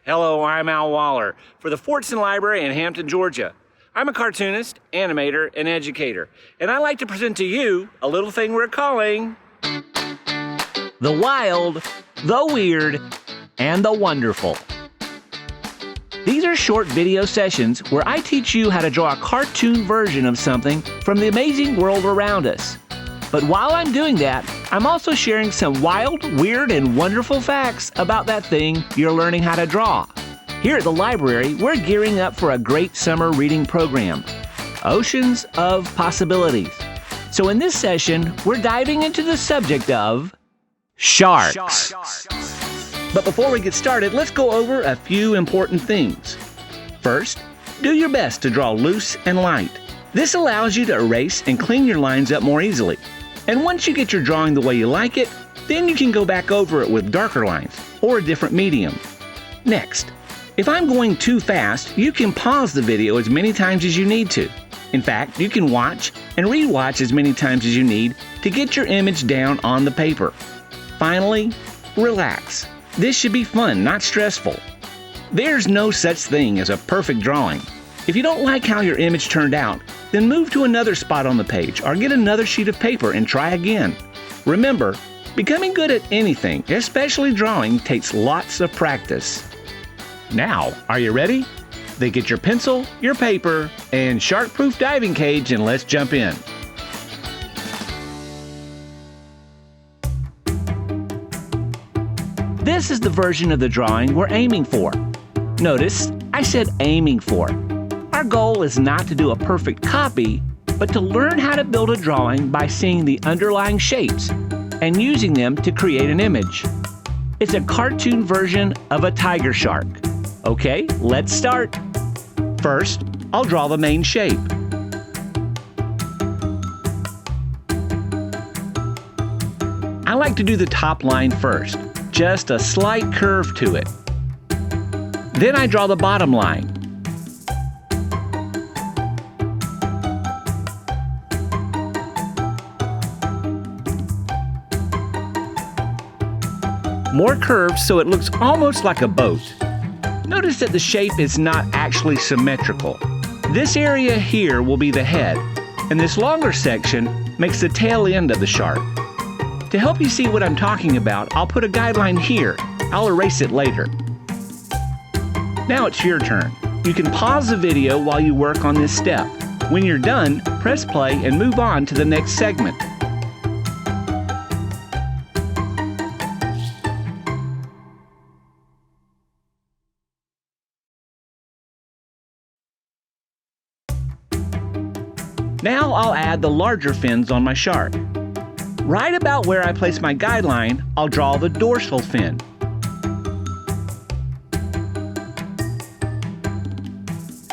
Hello, I'm Al Waller for the Fortson Library in Hampton, Georgia. I'm a cartoonist, animator, and educator, and I'd like to present to you a little thing we're calling the wild, the weird, and the wonderful. These are short video sessions where I teach you how to draw a cartoon version of something from the amazing world around us. But while I'm doing that, I'm also sharing some wild, weird, and wonderful facts about that thing you're learning how to draw. Here at the library, we're gearing up for a great summer reading program, Oceans of Possibilities. So in this session, we're diving into the subject of sharks. But before we get started, let's go over a few important things. First, do your best to draw loose and light. This allows you to erase and clean your lines up more easily. And once you get your drawing the way you like it, then you can go back over it with darker lines or a different medium. Next, if I'm going too fast, you can pause the video as many times as you need to. In fact, you can watch and re-watch as many times as you need to get your image down on the paper. Finally, relax. This should be fun, not stressful. There's no such thing as a perfect drawing. If you don't like how your image turned out, then move to another spot on the page or get another sheet of paper and try again. Remember, becoming good at anything, especially drawing, takes lots of practice. Now, are you ready? Then get your pencil, your paper, and shark-proof diving cage and let's jump in. This is the version of the drawing we're aiming for. Notice, I said aiming for. Our goal is not to do a perfect copy, but to learn how to build a drawing by seeing the underlying shapes and using them to create an image. It's a cartoon version of a tiger shark. Okay, let's start. First, I'll draw the main shape. I like to do the top line first, just a slight curve to it. Then I draw the bottom line. More curves so it looks almost like a boat. Notice that the shape is not actually symmetrical. This area here will be the head, and this longer section makes the tail end of the shark. To help you see what I'm talking about, I'll put a guideline here. I'll erase it later. Now it's your turn. You can pause the video while you work on this step. When you're done, press play and move on to the next segment. Now I'll add the larger fins on my shark. Right about where I place my guideline, I'll draw the dorsal fin.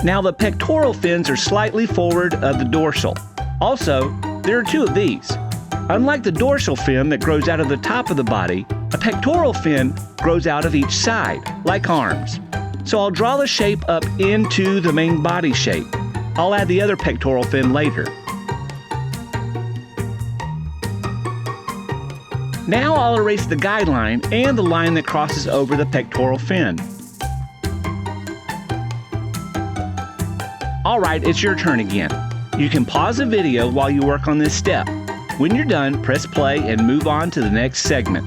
Now the pectoral fins are slightly forward of the dorsal. Also, there are two of these. Unlike the dorsal fin that grows out of the top of the body, a pectoral fin grows out of each side, like arms. So I'll draw the shape up into the main body shape. I'll add the other pectoral fin later. Now I'll erase the guideline and the line that crosses over the pectoral fin. Alright, it's your turn again. You can pause the video while you work on this step. When you're done, press play and move on to the next segment.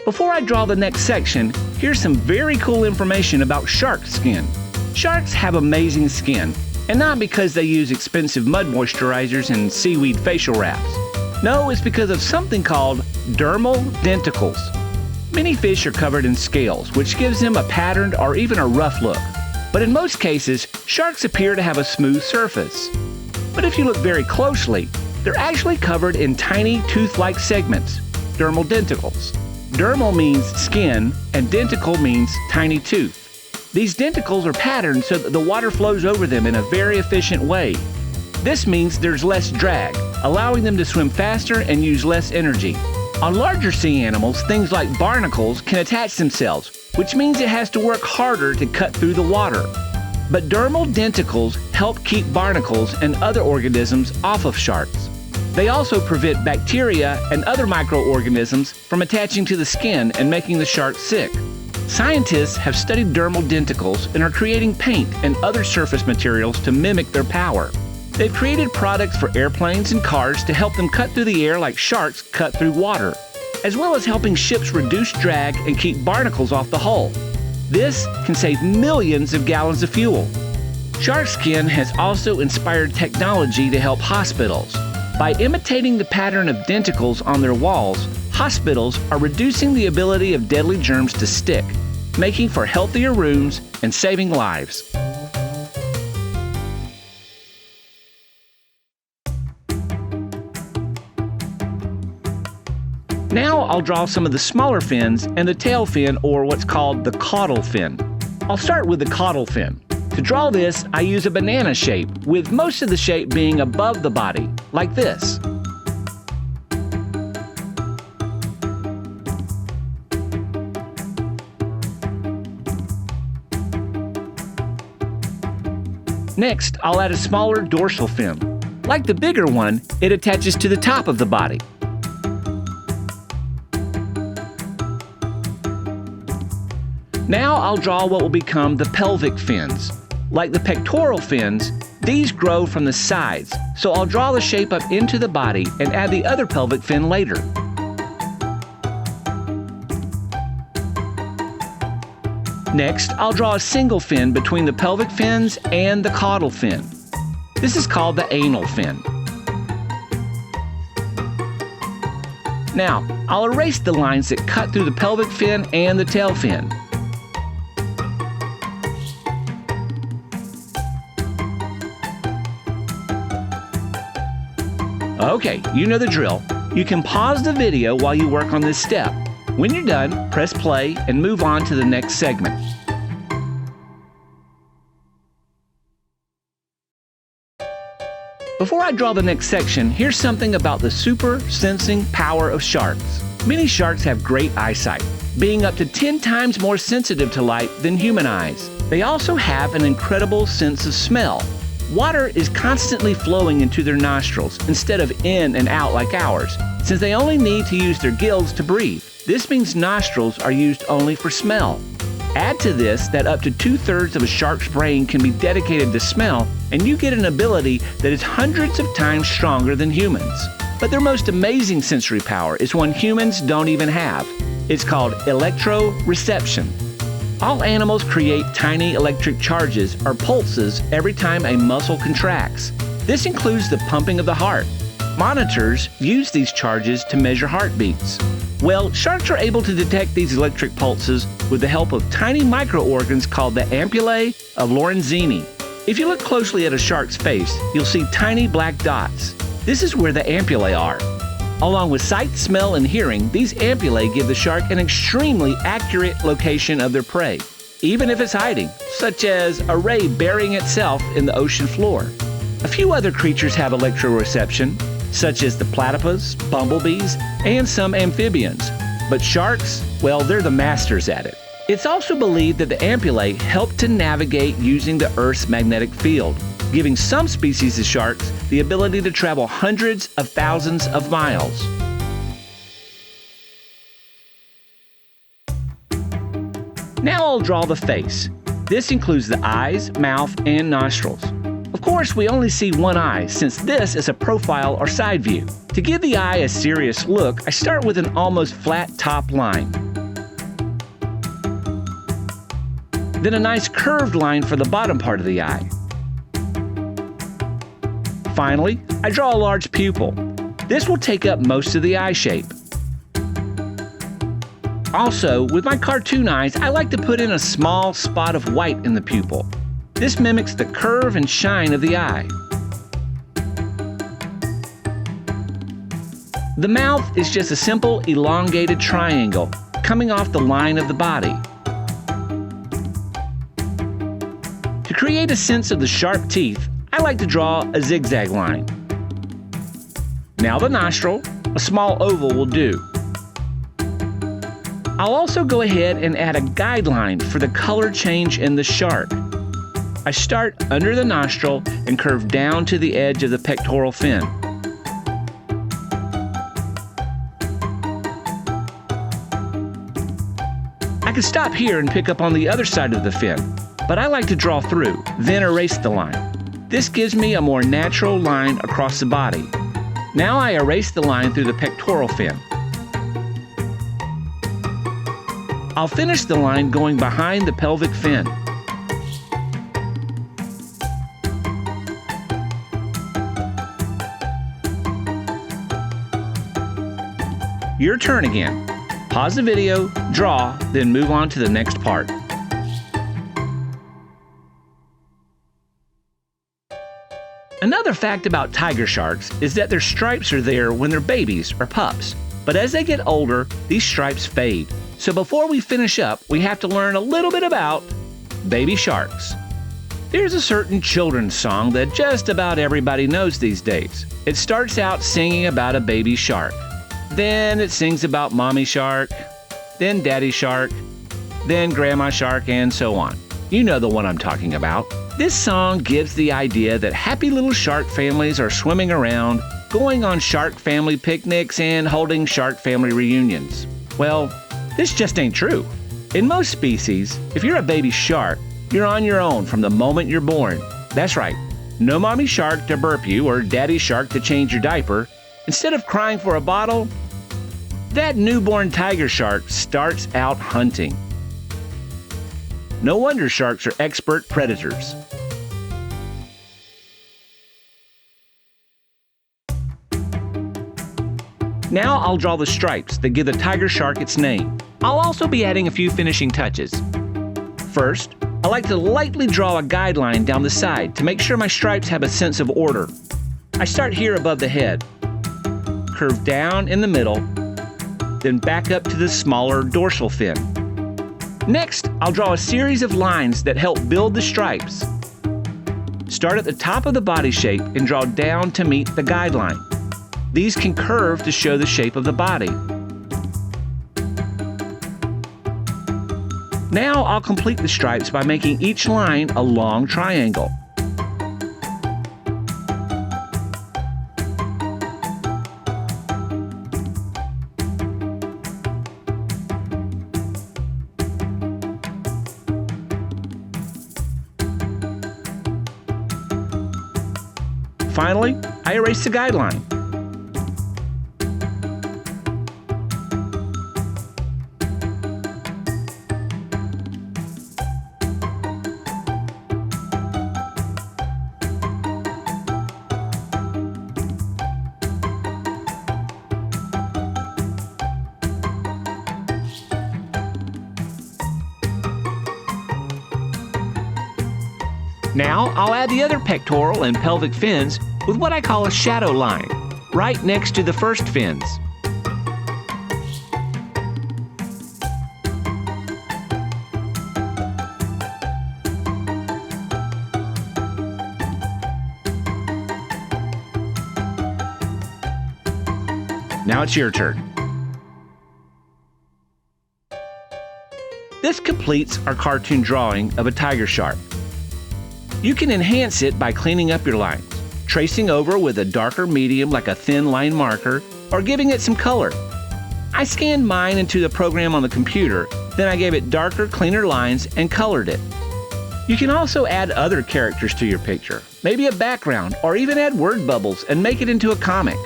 Before I draw the next section, here's some very cool information about shark skin. Sharks have amazing skin, and not because they use expensive mud moisturizers and seaweed facial wraps. No, it's because of something called dermal denticles. Many fish are covered in scales, which gives them a patterned or even a rough look. But in most cases, sharks appear to have a smooth surface. But if you look very closely, they're actually covered in tiny tooth-like segments, dermal denticles. Dermal means skin, and denticle means tiny tooth. These denticles are patterned so that the water flows over them in a very efficient way. This means there's less drag, allowing them to swim faster and use less energy. On larger sea animals, things like barnacles can attach themselves, which means it has to work harder to cut through the water. But dermal denticles help keep barnacles and other organisms off of sharks. They also prevent bacteria and other microorganisms from attaching to the skin and making the shark sick. Scientists have studied dermal denticles and are creating paint and other surface materials to mimic their power. They've created products for airplanes and cars to help them cut through the air like sharks cut through water, as well as helping ships reduce drag and keep barnacles off the hull. This can save millions of gallons of fuel. Shark skin has also inspired technology to help hospitals. By imitating the pattern of denticles on their walls, hospitals are reducing the ability of deadly germs to stick, making for healthier rooms and saving lives. Now I'll draw some of the smaller fins and the tail fin, or what's called the caudal fin. I'll start with the caudal fin. To draw this, I use a banana shape, with most of the shape being above the body, like this. Next, I'll add a smaller dorsal fin. Like the bigger one, it attaches to the top of the body. Now I'll draw what will become the pelvic fins. Like the pectoral fins, these grow from the sides, so I'll draw the shape up into the body and add the other pelvic fin later. Next, I'll draw a single fin between the pelvic fins and the caudal fin. This is called the anal fin. Now, I'll erase the lines that cut through the pelvic fin and the tail fin. Okay, you know the drill. You can pause the video while you work on this step. When you're done, press play and move on to the next segment. Before I draw the next section, here's something about the super sensing power of sharks. Many sharks have great eyesight, being up to 10 times more sensitive to light than human eyes. They also have an incredible sense of smell. Water is constantly flowing into their nostrils instead of in and out like ours, since they only need to use their gills to breathe. This means nostrils are used only for smell. Add to this that up to 2/3 of a shark's brain can be dedicated to smell, and you get an ability that is hundreds of times stronger than humans. But their most amazing sensory power is one humans don't even have. It's called electroreception. All animals create tiny electric charges or pulses every time a muscle contracts. This includes the pumping of the heart. Monitors use these charges to measure heartbeats. Well, sharks are able to detect these electric pulses with the help of tiny microorgans called the ampullae of Lorenzini. If you look closely at a shark's face, you'll see tiny black dots. This is where the ampullae are. Along with sight, smell, and hearing, these ampullae give the shark an extremely accurate location of their prey, even if it's hiding, such as a ray burying itself in the ocean floor. A few other creatures have electroreception, such as the platypus, bumblebees, and some amphibians. But sharks, well, they're the masters at it. It's also believed that the ampullae help to navigate using the Earth's magnetic field, giving some species of sharks the ability to travel hundreds of thousands of miles. Now I'll draw the face. This includes the eyes, mouth, and nostrils. Of course, we only see one eye, since this is a profile or side view. To give the eye a serious look, I start with an almost flat top line. Then a nice curved line for the bottom part of the eye. Finally, I draw a large pupil. This will take up most of the eye shape. Also, with my cartoon eyes, I like to put in a small spot of white in the pupil. This mimics the curve and shine of the eye. The mouth is just a simple elongated triangle coming off the line of the body. To create a sense of the sharp teeth, I like to draw a zigzag line. Now the nostril, a small oval will do. I'll also go ahead and add a guideline for the color change in the shark. I start under the nostril and curve down to the edge of the pectoral fin. could stop here and pick up on the other side of the fin, but I like to draw through, then erase the line. This gives me a more natural line across the body. Now I erase the line through the pectoral fin. I'll finish the line going behind the pelvic fin. Your turn again. Pause the video, draw, then move on to the next part. Another fact about tiger sharks is that their stripes are there when they're babies or pups, but as they get older, these stripes fade. So before we finish up, we have to learn a little bit about baby sharks. There's a certain children's song that just about everybody knows these days. It starts out singing about a baby shark. Then it sings about mommy shark, then daddy shark, then grandma shark, and so on. You know the one I'm talking about. This song gives the idea that happy little shark families are swimming around, going on shark family picnics, and holding shark family reunions. Well, this just ain't true. In most species, if you're a baby shark, you're on your own from the moment you're born. That's right, no mommy shark to burp you or daddy shark to change your diaper. Instead of crying for a bottle, that newborn tiger shark starts out hunting. No wonder sharks are expert predators. Now I'll draw the stripes that give the tiger shark its name. I'll also be adding a few finishing touches. First, I like to lightly draw a guideline down the side to make sure my stripes have a sense of order. I start here above the head, curve down in the middle, then back up to the smaller dorsal fin. Next, I'll draw a series of lines that help build the stripes. Start at the top of the body shape and draw down to meet the guideline. These can curve to show the shape of the body. Now I'll complete the stripes by making each line a long triangle. Finally, I erase the guideline. Now I'll add the other pectoral and pelvic fins with what I call a shadow line, right next to the first fins. Now it's your turn. This completes our cartoon drawing of a tiger shark. You can enhance it by cleaning up your lines, tracing over with a darker medium like a thin line marker, or giving it some color. I scanned mine into the program on the computer, then I gave it darker, cleaner lines and colored it. You can also add other characters to your picture, maybe a background, or even add word bubbles and make it into a comic.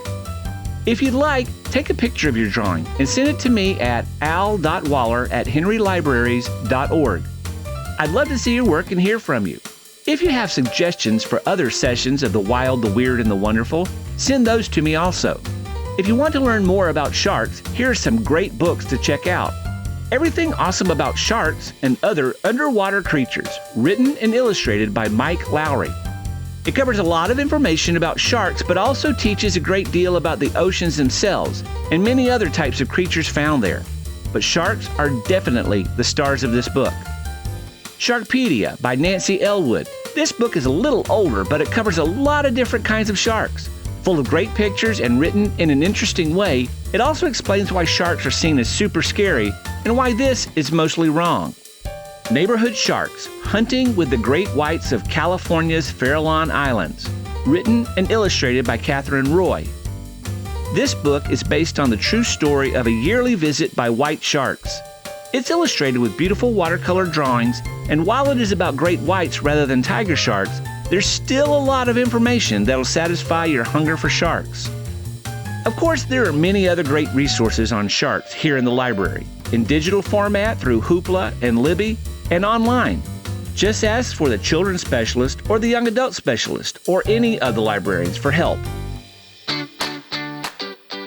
If you'd like, take a picture of your drawing and send it to me at al.waller@henrylibraries.org. I'd love to see your work and hear from you. If you have suggestions for other sessions of the wild, the weird, and the wonderful, send those to me also. If you want to learn more about sharks, here are some great books to check out. Everything Awesome About Sharks and Other Underwater Creatures, written and illustrated by Mike Lowery. It covers a lot of information about sharks, but also teaches a great deal about the oceans themselves and many other types of creatures found there. But sharks are definitely the stars of this book. Sharkpedia by Nancy Ellwood. This book is a little older, but it covers a lot of different kinds of sharks. Full of great pictures and written in an interesting way, it also explains why sharks are seen as super scary and why this is mostly wrong. Neighborhood Sharks, Hunting with the Great Whites of California's Farallon Islands, written and illustrated by Katherine Roy. This book is based on the true story of a yearly visit by white sharks. It's illustrated with beautiful watercolor drawings, and while it is about great whites rather than tiger sharks, there's still a lot of information that'll satisfy your hunger for sharks. Of course, there are many other great resources on sharks here in the library, in digital format through Hoopla and Libby, and online. Just ask for the children's specialist or the young adult specialist or any of the librarians for help.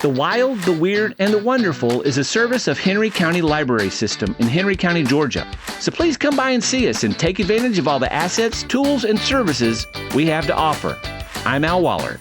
The Wild, the Weird, and the Wonderful is a service of Henry County Library System in Henry County, Georgia. So please come by and see us and take advantage of all the assets, tools, and services we have to offer. I'm Al Waller.